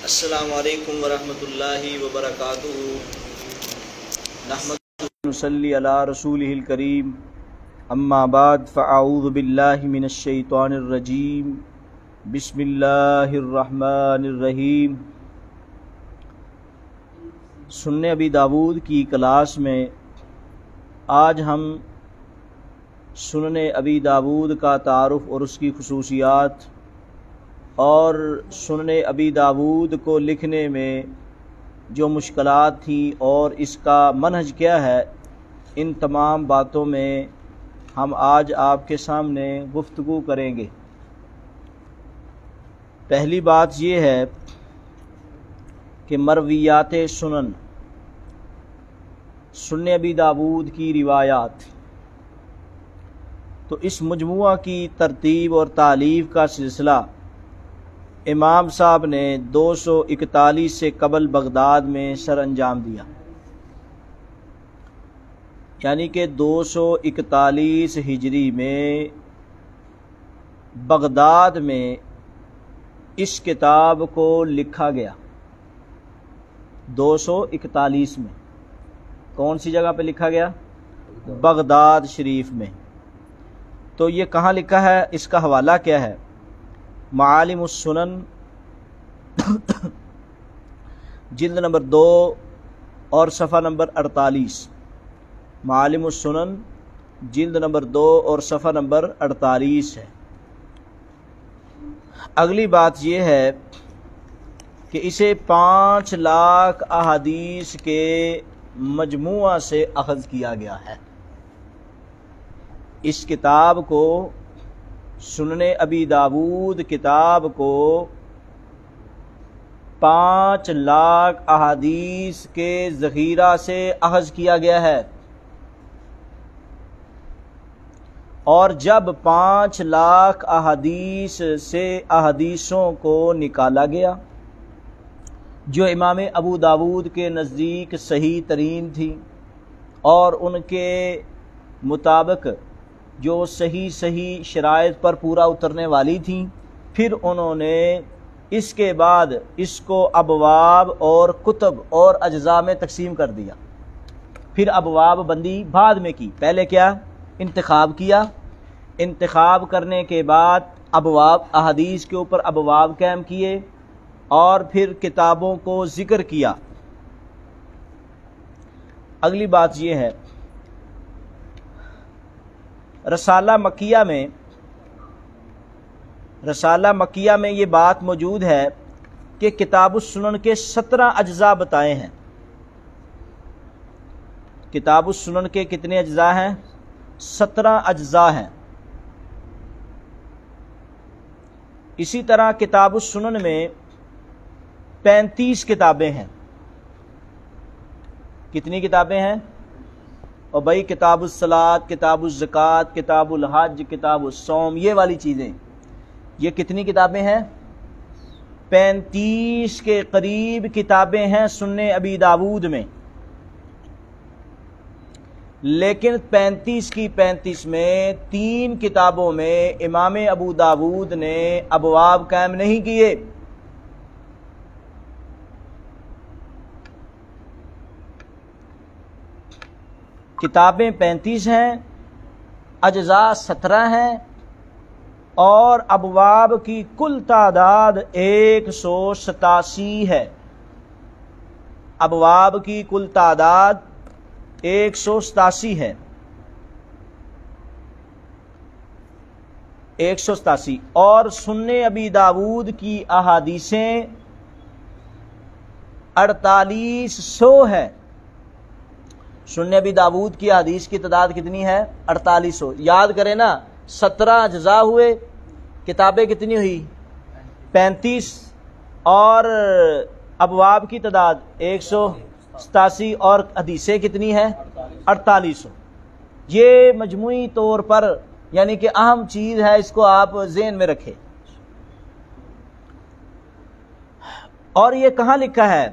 السلام علیکم ورحمۃ اللہ وبرکاتہ۔ نحمد نصلی علی رسولہ الکریم، اما بعد فاعوذ باللہ من الشیطان الرجیم، بسم اللہ الرحمن الرحیم۔ سنن ابی داود کی کلاس میں آج ہم سنن ابی داود کا تعارف اور اس کی خصوصیات اور سنن ابی داود کو لکھنے میں جو مشکلات تھیں اور اس کا منہج کیا ہے، ان تمام باتوں میں ہم آج آپ کے سامنے گفتگو کریں گے۔ پہلی بات یہ ہے کہ مرویات سنن ابی داود کی روایات، تو اس مجموعہ کی ترتیب اور تالیف کا سلسلہ امام صاحب نے 241 سے قبل بغداد میں سر انجام دیا، یعنی کہ 241 ہجری میں بغداد میں اس کتاب کو لکھا گیا۔ 241 میں کون سی جگہ پہ لکھا گیا؟ بغداد شریف میں۔ تو یہ کہاں لکھا ہے، اس کا حوالہ کیا ہے؟ معالم السنن جلد نمبر 2 اور صفحہ نمبر 48۔ معالم السنن جلد نمبر 2 اور صفحہ نمبر 48 ہے۔ اگلی بات یہ ہے کہ اسے 5 لاکھ احادیث کے مجموعہ سے اخذ کیا گیا ہے۔ اس کتاب کو، سنن ابی داود کتاب کو 5 لاکھ احادیث کے ذخیرہ سے اخذ کیا گیا ہے، اور جب 5 لاکھ احادیث سے احادیثوں کو نکالا گیا جو امام ابو داود کے نزدیک صحیح ترین تھی اور ان کے مطابق جو صحیح شرائط پر پورا اترنے والی تھیں، پھر انہوں نے اس کے بعد اس کو ابواب اور کتب اور اجزاء میں تقسیم کر دیا۔ پھر ابواب بندی بعد میں کی، پہلے کیا؟ انتخاب کیا۔ انتخاب کرنے کے بعد ابواب، احادیث کے اوپر ابواب قائم کیے، اور پھر کتابوں کو ذکر کیا۔ اگلی بات یہ ہے، رسالہ مکیہ میں یہ بات موجود ہے کہ کتاب السنن کے 17 اجزاء بتائے ہیں۔ کتاب السنن کے کتنے اجزاء ہیں؟ 17 اجزاء ہیں۔ اسی طرح کتاب السنن میں 35 کتابیں ہیں۔ کتنی کتابیں ہیں؟ اور بھائی کتاب الصلاۃ، کتاب الزکوٰۃ، کتاب الحج، کتاب الصوم، یہ والی چیزیں، یہ کتنی کتابیں ہیں؟ 35 کے قریب کتابیں ہیں سنن ابی داود میں۔ لیکن 35 کی 35 میں 3 کتابوں میں امام ابو داود نے ابواب قائم نہیں کیے۔ کتابیں 35 ہیں، اجزاء 17 ہیں، اور ابواب کی کل تعداد 187 ہے۔ ابواب کی کل تعداد 187 ہے۔ 187، اور سنن ابی داود کی احادیثیں 4800 ہے۔ سنن ابی داود کی حدیث کی تعداد کتنی ہے؟ 4800۔ یاد کریں نا، 17 اجزاء ہوئے، کتابیں کتنی ہوئی؟ 35، اور ابواب کی تعداد 187، اور حدیثیں کتنی ہیں؟ 4800۔ یہ مجموعی طور پر یعنی کہ اہم چیز ہے، اس کو آپ ذہن میں رکھیں۔ اور یہ کہاں لکھا ہے؟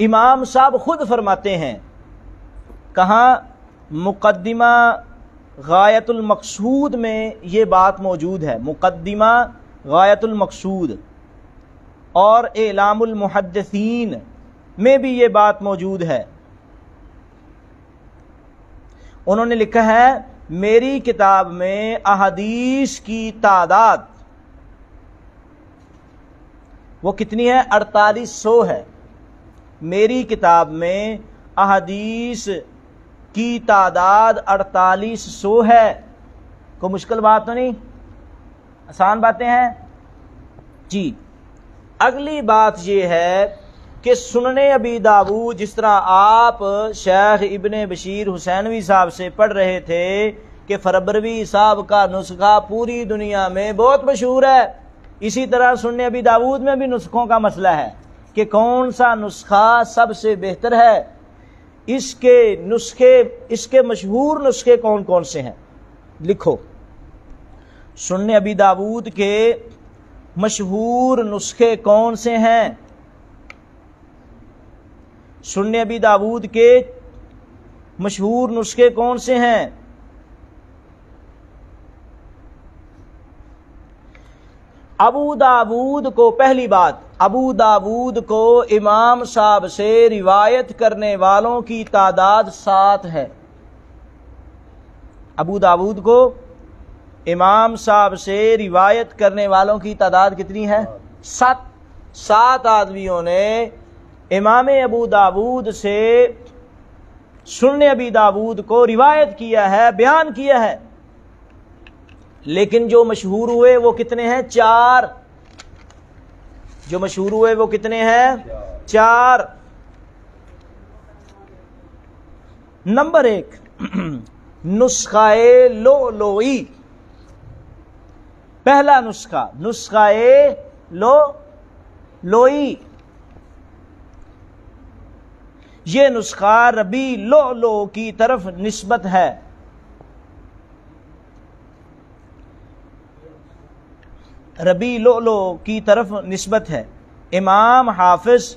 امام صاحب خود فرماتے ہیں، کہاں؟ مقدمہ غایت المقصود میں یہ بات موجود ہے۔ مقدمہ غایت المقصود، اور اعلام المحدثین میں بھی یہ بات موجود ہے. انہوں نے لکھا ہے میری کتاب میں احادیث کی تعداد وہ کتنی ہے؟ 4800 ہے. میری کتاب میں احادیث کی تعداد 4800 ہے. کوئی مشکل بات تو نہیں، آسان باتیں ہیں جی. اگلی بات یہ ہے کہ سنن ابی داؤد، جس طرح آپ شیخ ابن بشیر حسینوی صاحب سے پڑھ رہے تھے کہ فربروی صاحب کا نسخہ پوری دنیا میں بہت مشہور ہے، اسی طرح سنن ابی داؤد میں بھی نسخوں کا مسئلہ ہے کہ کون سا نسخہ سب سے بہتر ہے. اس کے مشہور نسخے کون کون سے ہیں؟ لکھو. سنن ابی داؤد کے مشہور نسخے کون سے ہیں؟ سنن ابی داؤد کے مشہور نسخے کون سے ہیں؟ ابو داؤد کو، پہلی بات، ابو داؤد کو امام صاحب سے روایت کرنے والوں کی تعداد 7 ہے. ابو داؤد کو امام صاحب سے روایت کرنے والوں کی تعداد کتنی ہے؟ 7 آدمیوں نے امام ابو داؤد سے سنن ابی داؤد کو روایت کیا ہے، بیان کیا ہے. لیکن جو مشہور ہوئے وہ کتنے ہیں؟ 4. جو مشہور ہوئے وہ کتنے ہیں؟ 4. نمبر 1 نسخہ لؤلؤی. پہلا نسخہ لؤلؤی. یہ نسخہ ربیع لؤلؤ کی طرف نسبت ہے. ربیع لؤلؤ کی طرف نسبت ہے. امام حافظ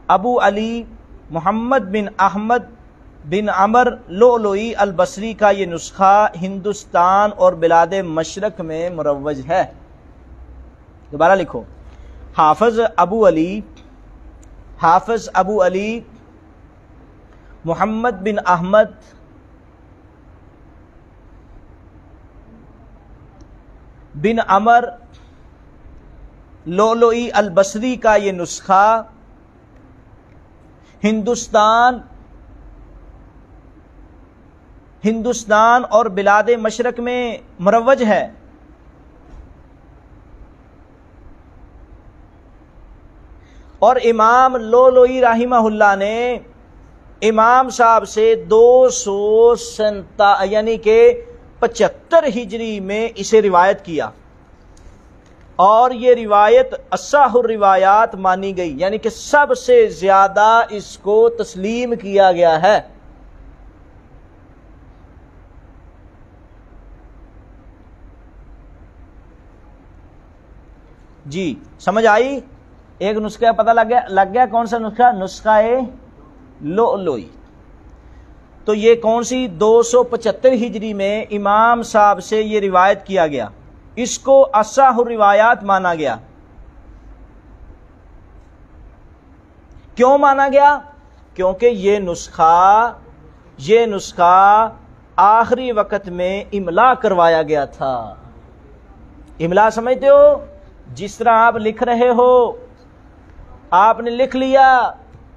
ابو علی محمد بن احمد بن عمر لؤلؤی البصری کا یہ نسخہ ہندوستان اور بلاد مشرق میں مروج ہے. دوبارہ لکھو. حافظ ابو علی محمد بن احمد بن عمر لؤلؤی البصری کا یہ نسخہ ہندوستان اور بلاد مشرق میں مروج ہے. اور امام لؤلؤی رحمہ اللہ نے امام صاحب سے 257 یعنی کہ 75 ہجری میں اسے روایت کیا، اور یہ روایت اصح الروایات مانی گئی، یعنی کہ سب سے زیادہ اس کو تسلیم کیا گیا ہے. جی سمجھ آئی؟ ایک نسخہ پتہ لگ گیا کون سا نسخہ؟ نسخہ لؤلؤی. تو یہ کون سی 275 ہجری میں امام صاحب سے یہ روایت کیا گیا، اس کو اصح الروایات مانا گیا. کیوں مانا گیا؟ کیونکہ یہ نسخہ آخری وقت میں املا کروایا گیا تھا. املا سمجھتے ہو؟ جس طرح آپ لکھ رہے ہو، آپ نے لکھ لیا،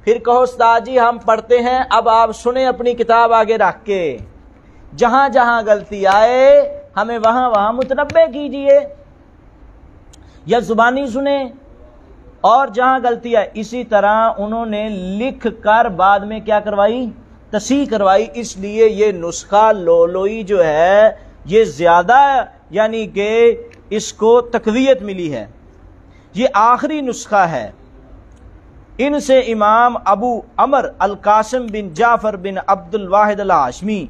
پھر کہو استاد جی ہم پڑھتے ہیں، اب آپ سنیں اپنی کتاب آگے رکھ کے، جہاں جہاں غلطی آئے ہمیں وہاں متنبہ کیجئے یا زبانی سنیں، اور جہاں غلطی آئے. اسی طرح انہوں نے لکھ کر بعد میں کیا کروائی؟ تصحیح کروائی. اس لیے یہ نسخہ لؤلؤی جو ہے یہ زیادہ، یعنی کہ اس کو تقویت ملی ہے. یہ آخری نسخہ ہے. ان سے امام ابو عمر القاسم بن جعفر بن عبد الواحد الہاشمی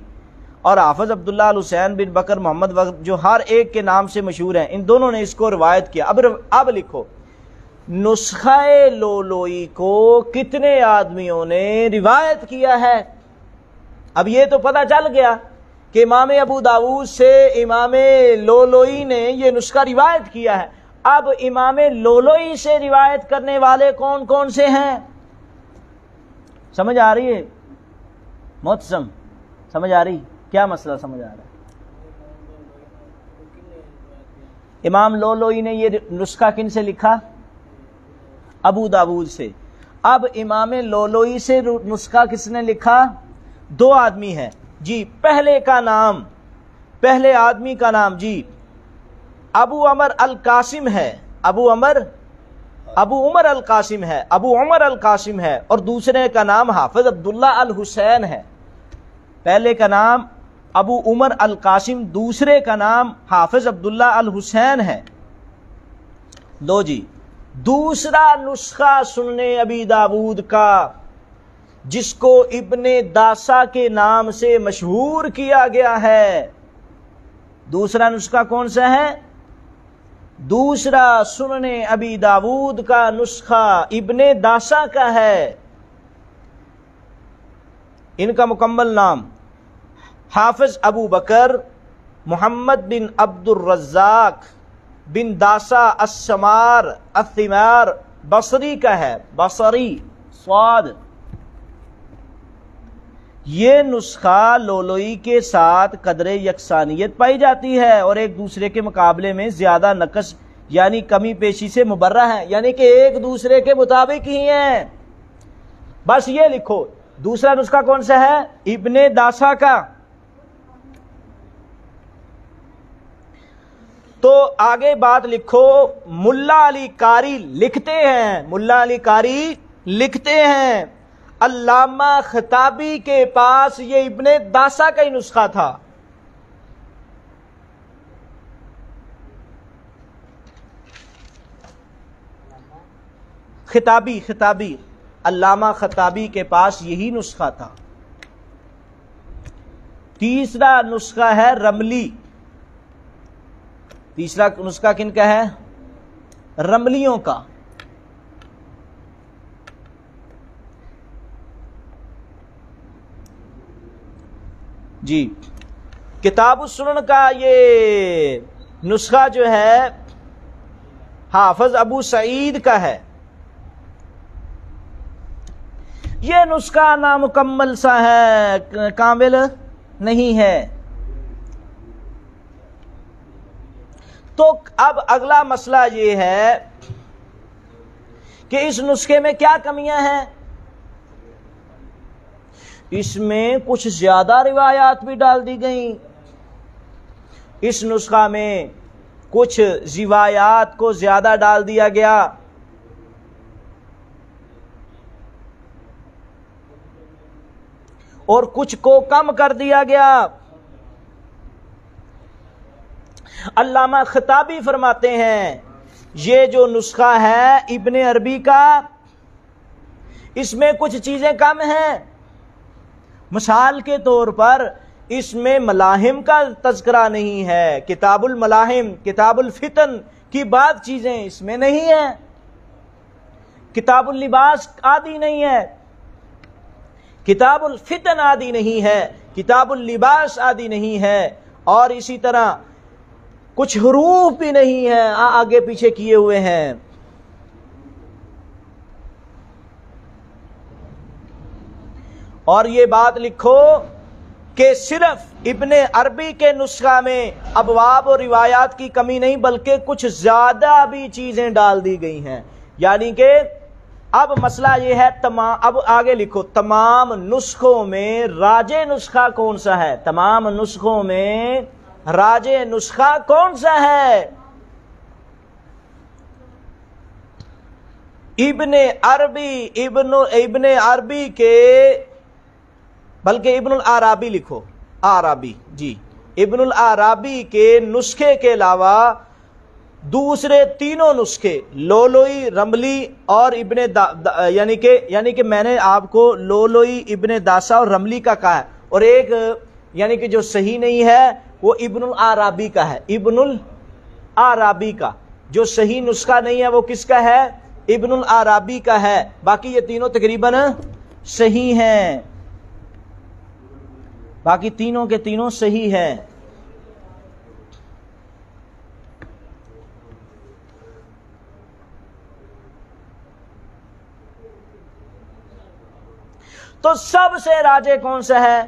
اور حافظ عبداللہ الحسین بن بکر محمد جو ہر ایک کے نام سے مشہور ہیں، ان دونوں نے اس کو روایت کیا. اب لکھو نسخہ لؤلؤی کو کتنے آدمیوں نے روایت کیا ہے؟ اب یہ تو پتہ چل گیا کہ امام ابو داؤد سے امام لؤلؤی نے یہ نسخہ روایت کیا ہے. اب امام لولوئی سے روایت کرنے والے کون کون سے ہیں؟ سمجھ آ رہی ہے محتسم؟ سمجھ آ رہی؟ کیا مسئلہ سمجھ آ رہا ہے؟ امام لولوئی نے یہ نسخہ کن سے لکھا؟ ابو داود سے۔ اب امام لولوئی سے نسخہ کس نے لکھا؟ دو آدمی ہیں جی۔ پہلے آدمی کا نام جی ابو عمر القاسم ہے، ابو عمر القاسم ہے، اور دوسرے کا نام حافظ عبداللہ الحسین ہے۔ پہلے کا نام ابو عمر القاسم، دوسرے کا نام حافظ عبداللہ الحسین ہے۔ لو جی، دوسرا نسخہ سننے ابی داود کا جس کو ابن داسا کے نام سے مشہور کیا گیا ہے، دوسرا نسخہ کون سا ہے؟ دوسرا سننے ابی داود کا نسخہ ابن داسا کا ہے۔ ان کا مکمل نام حافظ ابو بکر محمد بن عبد الرزاق بن داسا السمار الثمار بصری کا ہے، بصری صاد۔ یہ نسخہ لولوئی کے ساتھ قدر یکسانیت پائی جاتی ہے اور ایک دوسرے کے مقابلے میں زیادہ نقص یعنی کمی پیشی سے مبرہ ہیں، یعنی کہ ایک دوسرے کے مطابق ہی ہیں۔ بس یہ لکھو دوسرا نسخہ کون سا ہے؟ ابن داسا کا۔ تو آگے بات لکھو، ملا علی قاری لکھتے ہیں علامہ خطابی کے پاس یہ ابن داسا کا ہی نسخہ تھا۔ خطابی علامہ خطابی کے پاس یہی نسخہ تھا۔ تیسرا نسخہ ہے رملی۔ تیسرا نسخہ کن کا ہے؟ رملیوں کا۔ جی، کتاب السنن کا یہ نسخہ جو ہے حافظ ابو سعید کا ہے۔ یہ نسخہ نامکمل سا ہے، کامل نہیں ہے۔ تو اب اگلا مسئلہ یہ ہے کہ اس نسخے میں کیا کمیاں ہیں؟ اس میں کچھ زیادہ روایات بھی ڈال دی گئیں۔ اس نسخہ میں کچھ روایات کو زیادہ ڈال دیا گیا، اور کچھ کو کم کر دیا گیا۔ علامہ خطابی فرماتے ہیں یہ جو نسخہ ہے ابن عربی کا، اس میں کچھ چیزیں کم ہیں۔ مثال کے طور پر اس میں ملاحم کا تذکرہ نہیں ہے، کتاب الملاحم، کتاب الفتن کی بعض چیزیں اس میں نہیں ہیں، کتاب اللباس آدی نہیں ہے، کتاب الفتن آدی نہیں ہے، کتاب اللباس آدی نہیں ہے، اور اسی طرح کچھ حروف بھی نہیں ہیں، آگے پیچھے کیے ہوئے ہیں۔ اور یہ بات لکھو کہ صرف ابن عربی کے نسخہ میں ابواب اور روایات کی کمی نہیں بلکہ کچھ زیادہ بھی چیزیں ڈال دی گئی ہیں، یعنی کہ اب مسئلہ یہ ہے اب آگے لکھو تمام نسخوں میں راجح نسخہ کون سا ہے؟ تمام نسخوں میں راجح نسخہ کون سا ہے؟ ابن عربی کے، بلکہ ابن العرابی لکھو، عرابی جی، ابن العرابی کے نسخے کے علاوہ دوسرے تینوں نسخے لولوئی، رملی اور یعنی کہ میں نے آپ کو لولوئی، ابن داسا اور رملی کا کہا ہے، اور ایک یعنی کہ جو صحیح نہیں ہے وہ ابن العرابی کا ہے۔ ابن العرابی کا جو صحیح نسخہ نہیں ہے وہ کس کا ہے؟ ابن العرابی کا ہے۔ باقی یہ تینوں تقریباً صحیح ہیں، باقی تینوں کے تینوں صحیح ہیں۔ تو سب سے راجے کون سا ہے؟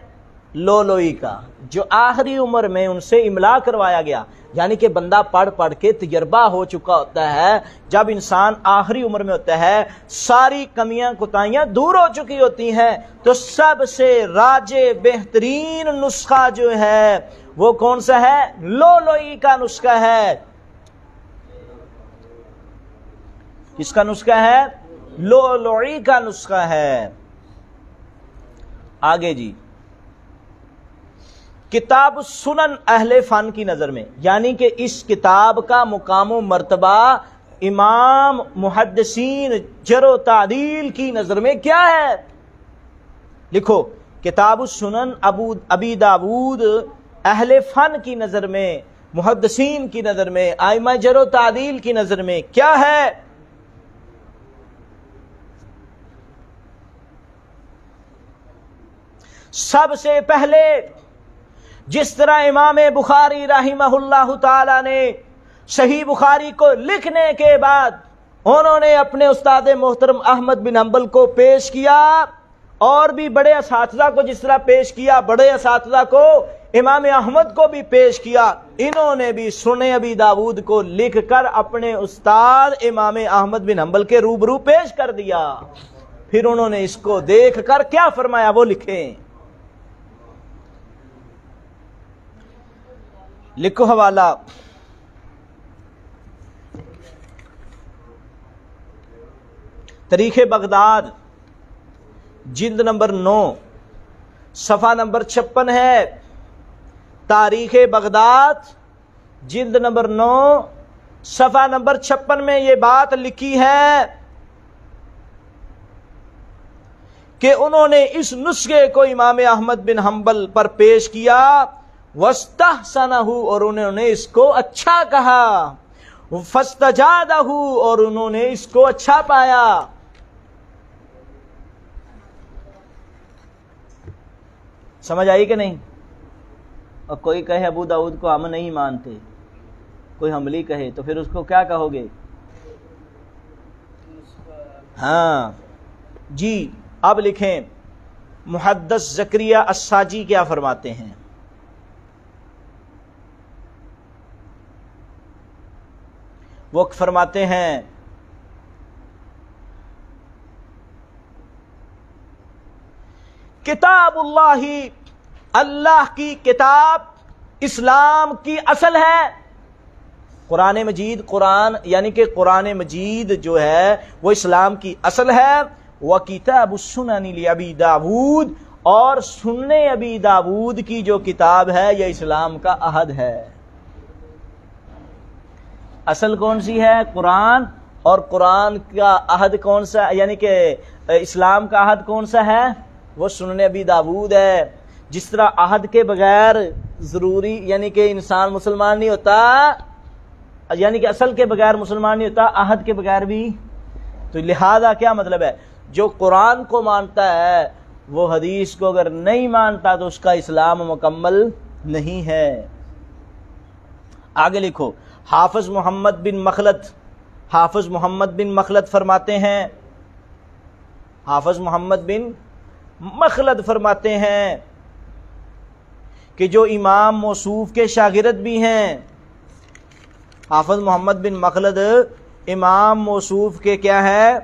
لولوئی کا، جو آخری عمر میں ان سے املا کروایا گیا، یعنی کہ بندہ پڑھ پڑھ کے تجربہ ہو چکا ہوتا ہے۔ جب انسان آخری عمر میں ہوتا ہے، ساری کمیاں کوتاہیاں دور ہو چکی ہوتی ہیں، تو سب سے راجے بہترین نسخہ جو ہے وہ کون سا ہے؟ لولوئی کا نسخہ ہے۔ کس کا نسخہ ہے؟ لولوئی کا نسخہ ہے۔ آگے جی، کتاب سنن اہل فن کی نظر میں، یعنی کہ اس کتاب کا مقام و مرتبہ امام محدثین جرح و تعدیل کی نظر میں کیا ہے؟ لکھو، کتاب السنن ابی داود اہل فن کی نظر میں، محدثین کی نظر میں، ائمہ جرح و تعدیل کی نظر میں کیا ہے؟ سب سے پہلے جس طرح امام بخاری رحمہ اللہ تعالی نے صحیح بخاری کو لکھنے کے بعد انہوں نے اپنے استاد محترم احمد بن حنبل کو پیش کیا، اور بھی بڑے اساتذہ کو جس طرح پیش کیا، بڑے اساتذہ کو امام احمد کو بھی پیش کیا، انہوں نے بھی سنن ابی داود کو لکھ کر اپنے استاد امام احمد بن حنبل کے روبرو پیش کر دیا۔ پھر انہوں نے اس کو دیکھ کر کیا فرمایا وہ لکھیں۔ لکھو حوالہ، تاریخ بغداد جلد نمبر 9 صفحہ نمبر 56 ہے۔ تاریخ بغداد جلد نمبر 9 صفحہ نمبر 56 میں یہ بات لکھی ہے کہ انہوں نے اس نسخے کو امام احمد بن حنبل پر پیش کیا، وَاسْتَحْسَنَهُ، اور انہوں نے اس کو اچھا کہا، فَاسْتَجَادَهُ، اور انہوں نے اس کو اچھا پایا۔ سمجھ آئی کہ نہیں؟ اور کوئی کہے ابو داؤد کو ہم نہیں مانتے، کوئی حنبلی کہے تو پھر اس کو کیا کہو گے؟ ہاں جی، اب لکھیں محدث زکریا الساجی کیا فرماتے ہیں۔ وہ فرماتے ہیں کتاب اللہ، اللہ کی کتاب اسلام کی اصل ہے۔ قرآن مجید، قرآن یعنی کہ قرآن مجید جو ہے وہ اسلام کی اصل ہے۔ وَكِتَابُ السُّنَنِ لِأَبِي داود، اور سنن ابی داود کی جو کتاب ہے یہ اسلام کا عہد ہے۔ اصل کون سی ہے؟ قرآن، اور قرآن کا عہد کون سا، یعنی کہ اسلام کا عہد کون سا ہے؟ وہ سنن ابی داود ہے۔ جس طرح عہد کے بغیر ضروری یعنی کہ انسان مسلمان نہیں ہوتا، یعنی کہ اصل کے بغیر مسلمان نہیں ہوتا، عہد کے بغیر بھی، تو لہذا کیا مطلب ہے؟ جو قرآن کو مانتا ہے وہ حدیث کو اگر نہیں مانتا تو اس کا اسلام مکمل نہیں ہے۔ آگے لکھو، حافظ محمد بن مخلد، حافظ محمد بن مخلد فرماتے ہیں، حافظ محمد بن مخلد فرماتے ہیں کہ جو امام موصوف کے شاگرد بھی ہیں، حافظ محمد بن مخلد امام موصوف کے کیا ہے؟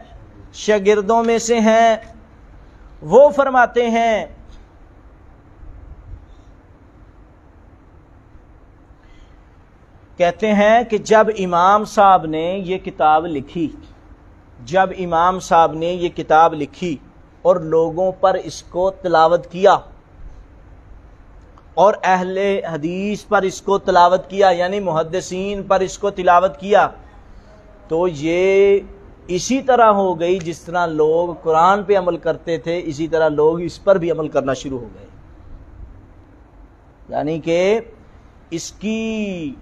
شاگردوں میں سے ہیں۔ وہ فرماتے ہیں کہتے ہیں کہ جب امام صاحب نے یہ کتاب لکھی، جب امام صاحب نے یہ کتاب لکھی اور لوگوں پر اس کو تلاوت کیا اور اہل حدیث پر اس کو تلاوت کیا، یعنی محدثین پر اس کو تلاوت کیا، تو یہ اسی طرح ہو گئی جس طرح لوگ قرآن پہ عمل کرتے تھے، اسی طرح لوگ اس پر بھی عمل کرنا شروع ہو گئے۔ یعنی کہ اس کی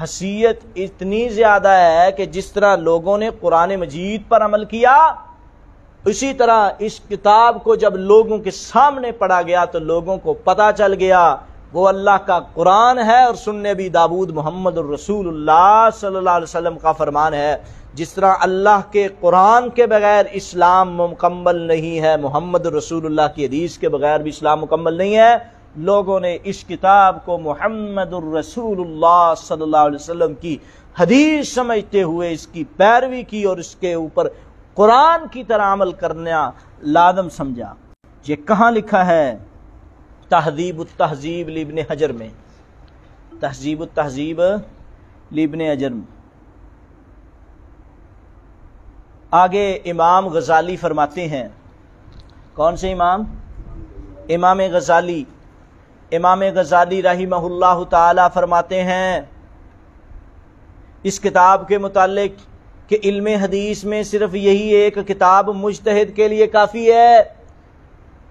حیثیت اتنی زیادہ ہے کہ جس طرح لوگوں نے قرآن مجید پر عمل کیا، اسی طرح اس کتاب کو جب لوگوں کے سامنے پڑھا گیا تو لوگوں کو پتہ چل گیا وہ اللہ کا قرآن ہے اور سنن ابی داود محمد الرسول اللہ صلی اللہ علیہ وسلم کا فرمان ہے۔ جس طرح اللہ کے قرآن کے بغیر اسلام مکمل نہیں ہے، محمد رسول اللہ کی حدیث کے بغیر بھی اسلام مکمل نہیں ہے، لوگوں نے اس کتاب کو محمد الرسول اللہ صلی اللہ علیہ وسلم کی حدیث سمجھتے ہوئے اس کی پیروی کی اور اس کے اوپر قرآن کی طرح عمل کرنا لازم سمجھا۔ یہ کہاں لکھا ہے؟ تہذیب التہذیب لابن حجر میں، تہذیب التہذیب لابن حجر میں۔ آگے امام غزالی فرماتے ہیں، کون سے امام؟ امام غزالی۔ امام غزالی رحمہ اللہ تعالی فرماتے ہیں اس کتاب کے متعلق کہ علم حدیث میں صرف یہی ایک کتاب مجتہد کے لیے کافی ہے۔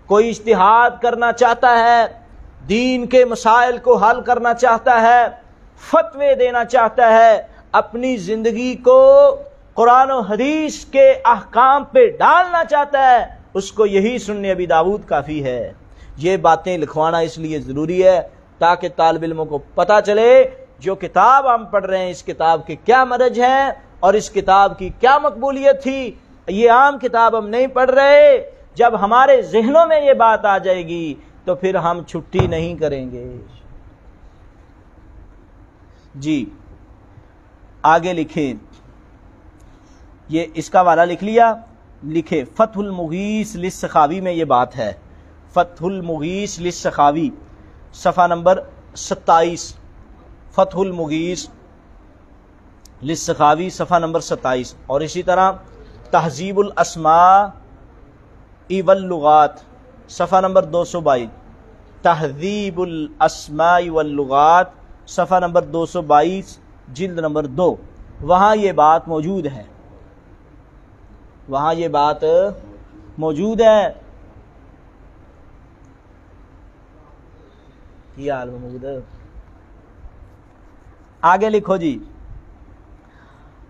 کوئی اجتہاد کرنا چاہتا ہے، دین کے مسائل کو حل کرنا چاہتا ہے، فتوے دینا چاہتا ہے، اپنی زندگی کو قرآن و حدیث کے احکام پہ ڈالنا چاہتا ہے، اس کو یہی سنن ابی داؤد کافی ہے۔ یہ باتیں لکھوانا اس لیے ضروری ہے تاکہ طالب علموں کو پتہ چلے جو کتاب ہم پڑھ رہے ہیں اس کتاب کے کیا مرج ہے اور اس کتاب کی کیا مقبولیت تھی۔ یہ عام کتاب ہم نہیں پڑھ رہے، جب ہمارے ذہنوں میں یہ بات آ جائے گی تو پھر ہم چھٹی نہیں کریں گے۔ جی آگے لکھیں، یہ اس کا حوالہ لکھ لیا، لکھے فتح المغیث للسخاوی میں یہ بات ہے، فتح المغیث للسخاوی صفحہ نمبر 27، فتح المغیث للسخاوی صفحہ نمبر 27، اور اسی طرح تہذیب الاسماء واللغات صفحہ نمبر 222، تہذیب الاسماء واللغات صفحہ نمبر 222 جلد نمبر 2، وہاں یہ بات موجود ہے، وہاں یہ بات موجود ہے۔ کیا حال موجود ہے؟ آگے لکھو جی،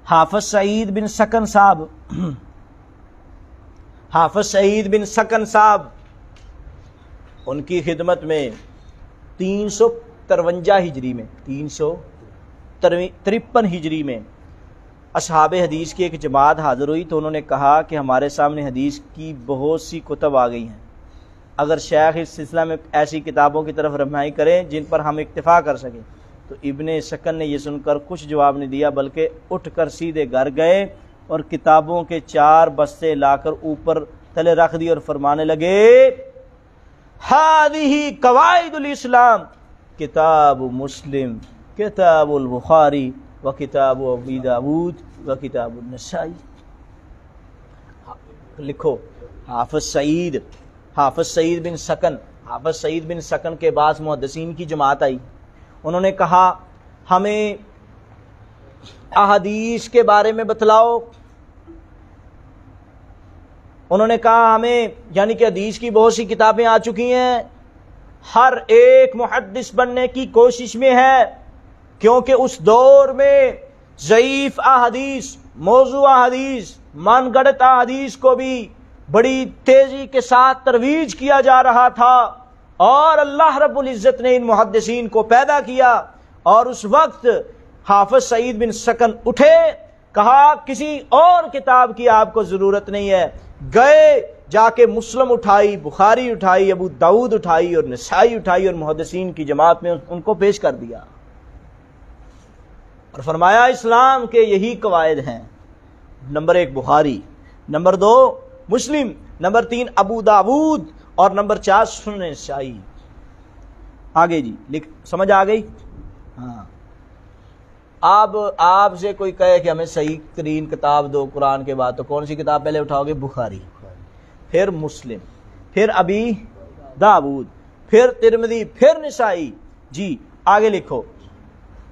حافظ سعید بن سکن صاحب، حافظ سعید بن سکن صاحب، ان کی خدمت میں 353 ہجری میں، 353 ہجری میں اصحاب حدیث کی ایک جماعت حاضر ہوئی تو انہوں نے کہا کہ ہمارے سامنے حدیث کی بہت سی کتب آ گئی ہیں، اگر شیخ اس سلسلہ میں ایسی کتابوں کی طرف رہنمائی کریں جن پر ہم اکتفا کر سکیں۔ تو ابن سکن نے یہ سن کر کچھ جواب نہیں دیا بلکہ اٹھ کر سیدھے گھر گئے اور کتابوں کے 4 بستے لا کر اوپر تلے رکھ دی اور فرمانے لگے، ہذہ قواعد الاسلام، کتاب مسلم، کتاب البخاری و کتاب ابی داود و کتاب النسائی۔ لکھو حافظ سعید بن سکن، حافظ سعید بن سکن کے بعد محدثین کی جماعت آئی، انہوں نے کہا ہمیں احادیث کے بارے میں بتلاؤ، انہوں نے کہا ہمیں، یعنی کہ حدیث کی بہت سی کتابیں آ چکی ہیں، ہر ایک محدث بننے کی کوشش میں ہے، کیونکہ اس دور میں ضعیف احادیث، موضوع احادیث، من گڑت احادیث کو بھی بڑی تیزی کے ساتھ ترویج کیا جا رہا تھا، اور اللہ رب العزت نے ان محدثین کو پیدا کیا۔ اور اس وقت حافظ سعید بن سکن اٹھے، کہا کسی اور کتاب کی آپ کو ضرورت نہیں ہے، گئے جا کے مسلم اٹھائی، بخاری اٹھائی، ابو داؤد اٹھائی اور نسائی اٹھائی اور محدثین کی جماعت میں ان کو پیش کر دیا اور فرمایا اسلام کے یہی قواعد ہیں، نمبر 1 بخاری، نمبر 2 مسلم، نمبر 3 ابو داؤد اور نمبر 4 سنن نسائی۔ آگے جی لکھ، سمجھ آ گئی؟ ہاں، اب آپ سے کوئی کہے کہ ہمیں صحیح ترین کتاب دو قرآن کے بعد، تو کون سی کتاب پہلے اٹھاؤ گے؟ بخاری، پھر مسلم، پھر ابی داؤد، پھر ترمذی، پھر نسائی۔ جی آگے لکھو،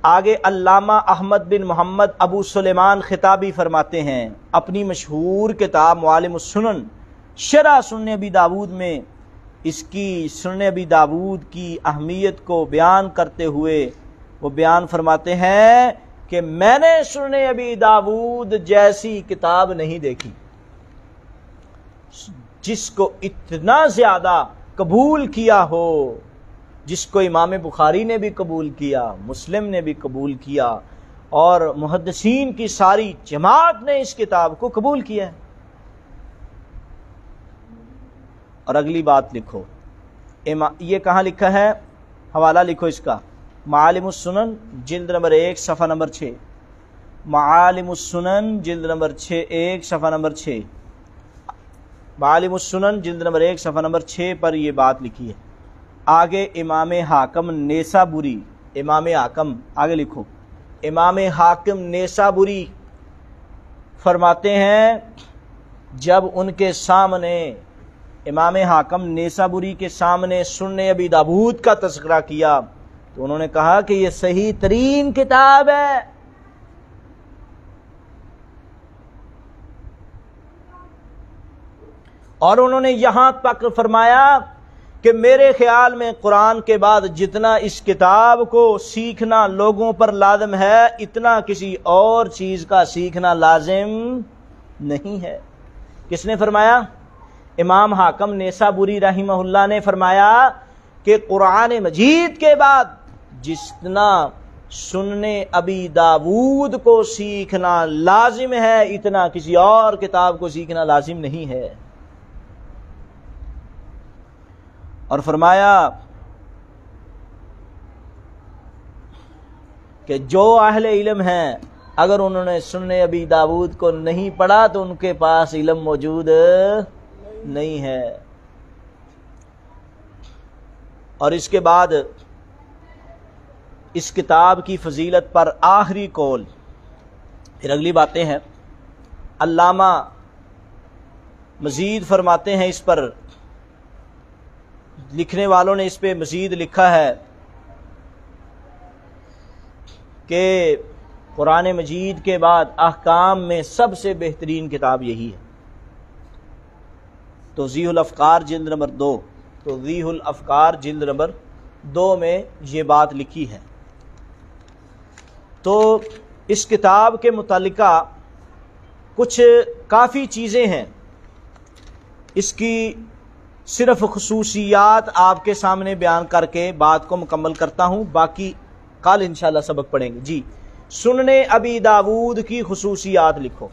آگے علامہ احمد بن محمد ابو سلیمان خطابی فرماتے ہیں اپنی مشہور کتاب معالم السنن شرح سنن ابی داؤد میں اس کی سنن ابی داؤد کی اہمیت کو بیان کرتے ہوئے وہ بیان فرماتے ہیں کہ میں نے سنن ابی داؤد جیسی کتاب نہیں دیکھی جس کو اتنا زیادہ قبول کیا ہو، جس کو امام بخاری نے بھی قبول کیا، مسلم نے بھی قبول کیا، اور محدثین کی ساری جماعت نے اس کتاب کو قبول کیا ہے۔ اور اگلی بات لکھو، یہ کہاں لکھا ہے، حوالہ لکھو اس کا، معالم السنن جلد نمبر 1 صفحہ نمبر 6، معالم السنن جلد نمبر 1 صفحہ نمبر 6، معالم السنن جلد نمبر 1 صفحہ نمبر 6 پر یہ بات لکھی ہے۔ آگے امام حاکم نیسابوری، امام حاکم، آگے لکھو، امام حاکم نیسابوری فرماتے ہیں جب ان کے سامنے، امام حاکم نیسابوری کے سامنے سنن ابی داؤد کا تذکرہ کیا تو انہوں نے کہا کہ یہ صحیح ترین کتاب ہے۔ اور انہوں نے یہاں تک فرمایا کہ میرے خیال میں قرآن کے بعد جتنا اس کتاب کو سیکھنا لوگوں پر لازم ہے اتنا کسی اور چیز کا سیکھنا لازم نہیں ہے۔ کس نے فرمایا؟ امام حاکم نیسابوری رحمہ اللہ نے فرمایا کہ قرآن مجید کے بعد جتنا سنن ابی داؤد کو سیکھنا لازم ہے اتنا کسی اور کتاب کو سیکھنا لازم نہیں ہے۔ اور فرمایا کہ جو اہل علم ہیں اگر انہوں نے سنن ابی داؤد کو نہیں پڑھا تو ان کے پاس علم موجود نہیں ہے۔ اور اس کے بعد اس کتاب کی فضیلت پر آخری قول، پھر اگلی باتیں ہیں۔ علامہ مزید فرماتے ہیں، اس پر لکھنے والوں نے اس پہ مزید لکھا ہے کہ قرآن مجید کے بعد احکام میں سب سے بہترین کتاب یہی ہے۔ توضیح الافکار جلد نمبر 2، توضیح الافکار جلد نمبر 2 میں یہ بات لکھی ہے۔ تو اس کتاب کے متعلقہ کچھ کافی چیزیں ہیں، اس کی صرف خصوصیات آپ کے سامنے بیان کر کے بات کو مکمل کرتا ہوں، باقی کل انشاءاللہ سبق پڑھیں گے۔ جی، سنن ابی داؤد کی خصوصیات لکھو،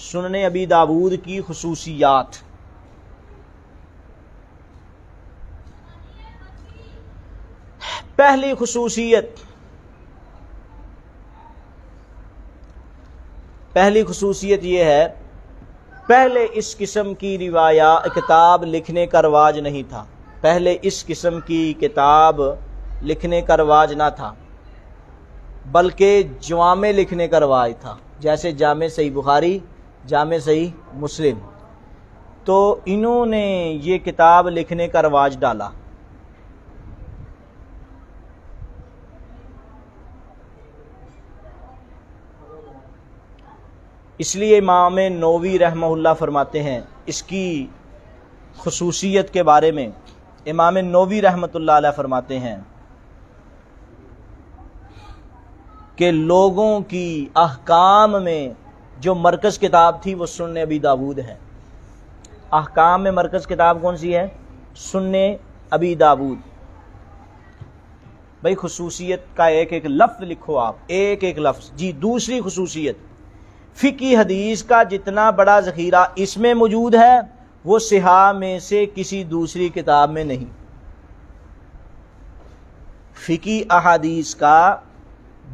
سنن ابی داؤد کی خصوصیات۔ پہلی خصوصیت یہ ہے، پہلے اس قسم کی کتاب لکھنے کا رواج نہیں تھا، پہلے اس قسم کی کتاب لکھنے کا رواج نہ تھا، بلکہ جوامع لکھنے کا رواج تھا، جیسے جامع صحیح بخاری، جامع صحیح مسلم۔ تو انہوں نے یہ کتاب لکھنے کا رواج ڈالا۔ اس لیے امام نووی رحمہ اللہ فرماتے ہیں اس کی خصوصیت کے بارے میں، امام نووی رحمۃ اللہ علیہ فرماتے ہیں کہ لوگوں کی احکام میں جو مرکز کتاب تھی وہ سنن ابی داؤد ہے۔ احکام میں مرکز کتاب کون سی ہے؟ سنن ابی داؤد۔ بھائی خصوصیت کا ایک ایک لفظ لکھو آپ، ایک ایک لفظ۔ جی، دوسری خصوصیت، فقہی حدیث کا جتنا بڑا ذخیرہ اس میں موجود ہے وہ صحاح میں سے کسی دوسری کتاب میں نہیں۔ فقہی احادیث کا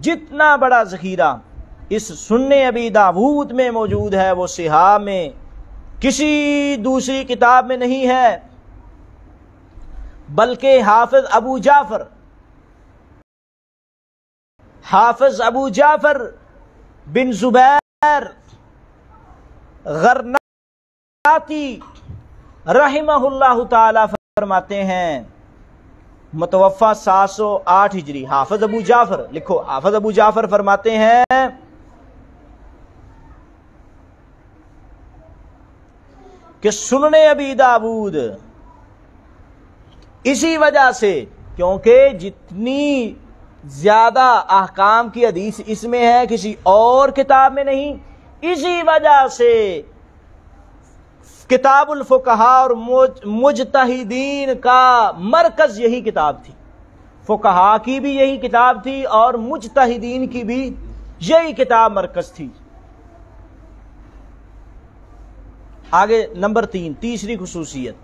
جتنا بڑا ذخیرہ اس سنن ابی داؤد میں موجود ہے وہ صحاح میں کسی دوسری کتاب میں نہیں ہے، بلکہ حافظ ابو جعفر بن زبیر غرناطی رحمہ اللہ تعالی فرماتے ہیں، متوفی 708 ہجری، حافظ ابو جعفر لکھو، حافظ ابو جعفر فرماتے ہیں کہ سنن ابی داؤد اسی وجہ سے، کیونکہ جتنی زیادہ احکام کی حدیث اس میں ہے کسی اور کتاب میں نہیں، اسی وجہ سے کتاب الفقہاء اور مجتہدین کا مرکز یہی کتاب تھی۔ فقہا کی بھی یہی کتاب تھی اور مجتہدین کی بھی یہی کتاب مرکز تھی۔ آگے نمبر 3، تیسری خصوصیت،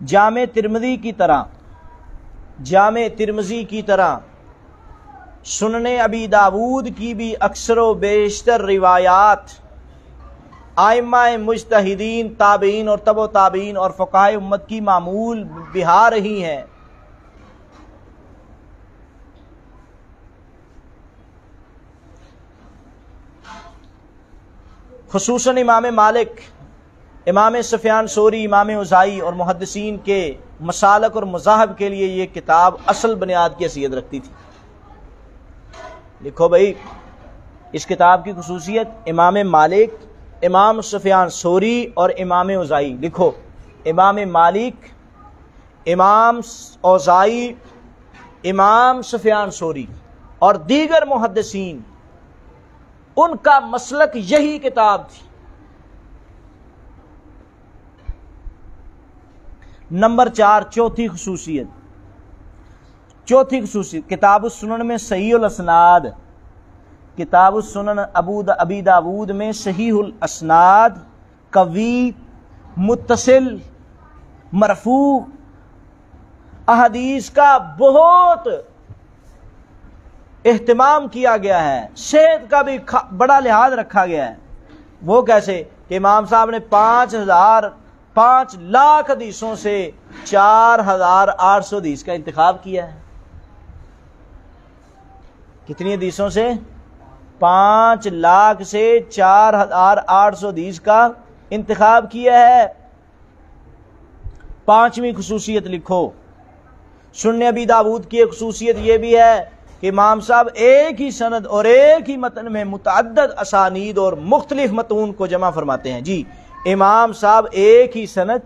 جامع ترمذی کی طرح سنن ابی داود کی بھی اکثر و بیشتر روایات ائمہ مجتہدین، تابعین اور تبع تابعین اور فقہائے امت کی معمول بہا رہی ہیں۔ خصوصاً امام مالک، امام سفیان ثوری، امام اوزاعی اور محدثین کے مسالک اور مذاہب کے لیے یہ کتاب اصل بنیاد کی حیثیت رکھتی تھی۔ لکھو بھائی، اس کتاب کی خصوصیت، امام مالک، امام سفیان ثوری اور امام اوزاعی۔ لکھو، امام مالک، امام اوزاعی، امام سفیان ثوری اور دیگر محدثین، ان کا مسلک یہی کتاب تھی۔ نمبر 4، چوتھی خصوصیت، کتاب السنن میں صحیح الاسناد، کتاب السنن ابی داود میں صحیح الاسناد، قوی، متصل، مرفوع احادیث کا بہت اہتمام کیا گیا ہے، صحت کا بھی بڑا لحاظ رکھا گیا ہے۔ وہ کیسے کہ امام صاحب نے 5 لاکھ حدیثوں سے 4800 حدیث کا انتخاب کیا ہے۔ کتنی حدیثوں سے؟ 5 لاکھ سے 4800 حدیث کا انتخاب کیا ہے۔ 5ویں خصوصیت لکھو، سنن ابی داود کی ایک خصوصیت یہ بھی ہے کہ امام صاحب ایک ہی سند اور ایک ہی متن میں متعدد اسانید اور مختلف متون کو جمع فرماتے ہیں۔ جی، امام صاحب ایک ہی سند،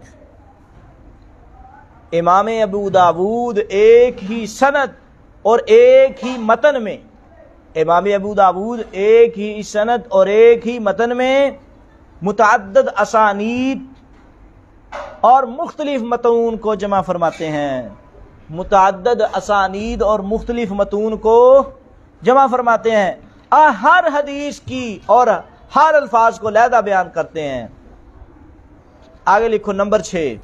امام ابو داود ایک ہی سند اور ایک ہی متن میں، امام ابو داود ایک ہی سند اور ایک ہی متن میں متعدد اسانید اور مختلف متون کو جمع فرماتے ہیں، متعدد اسانید اور مختلف متون کو جمع فرماتے ہیں، ہر حدیث کی اور ہر الفاظ کو علیحدہ بیان کرتے ہیں۔ آگے لکھو، نمبر 6،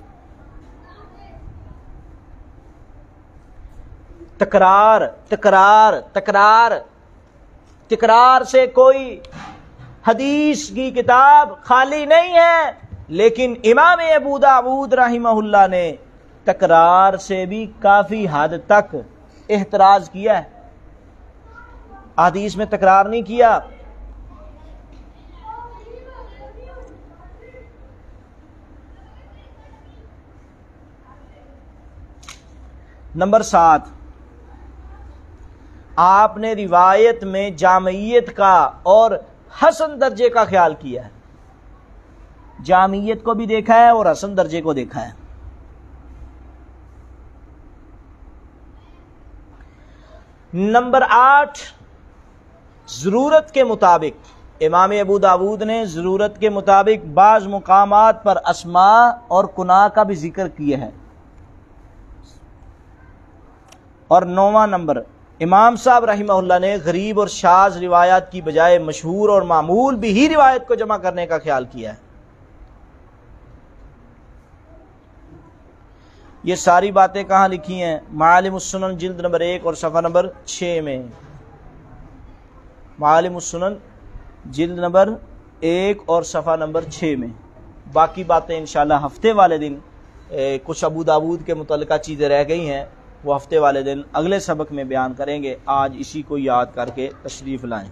تکرار سے کوئی حدیث کی کتاب خالی نہیں ہے، لیکن امام ابو داود رحمہ اللہ نے تکرار سے بھی کافی حد تک احتراز کیا ہے، حدیث میں تکرار نہیں کیا۔ نمبر 7، آپ نے روایت میں جامعیت کا اور حسن درجے کا خیال کیا ہے، جامعیت کو بھی دیکھا ہے اور حسن درجے کو دیکھا ہے۔ نمبر 8، ضرورت کے مطابق امام ابو داود نے ضرورت کے مطابق بعض مقامات پر اسماء اور کناں کا بھی ذکر کیا ہے۔ اور 9واں نمبر، امام صاحب رحمہ اللہ نے غریب اور شاذ روایات کی بجائے مشہور اور معمول بھی ہی روایت کو جمع کرنے کا خیال کیا ہے۔ یہ ساری باتیں کہاں لکھی ہیں؟ معالم السنن جلد نمبر 1 اور صفحہ نمبر 6 میں، معالم السنن جلد نمبر 1 اور صفحہ نمبر 6 میں۔ باقی باتیں انشاءاللہ ہفتے والے دن، کچھ ابو داود کے متعلقہ چیزیں رہ گئی ہیں، وہ ہفتے والے دن اگلے سبق میں بیان کریں گے۔ آج اسی کو یاد کر کے تشریف لائیں۔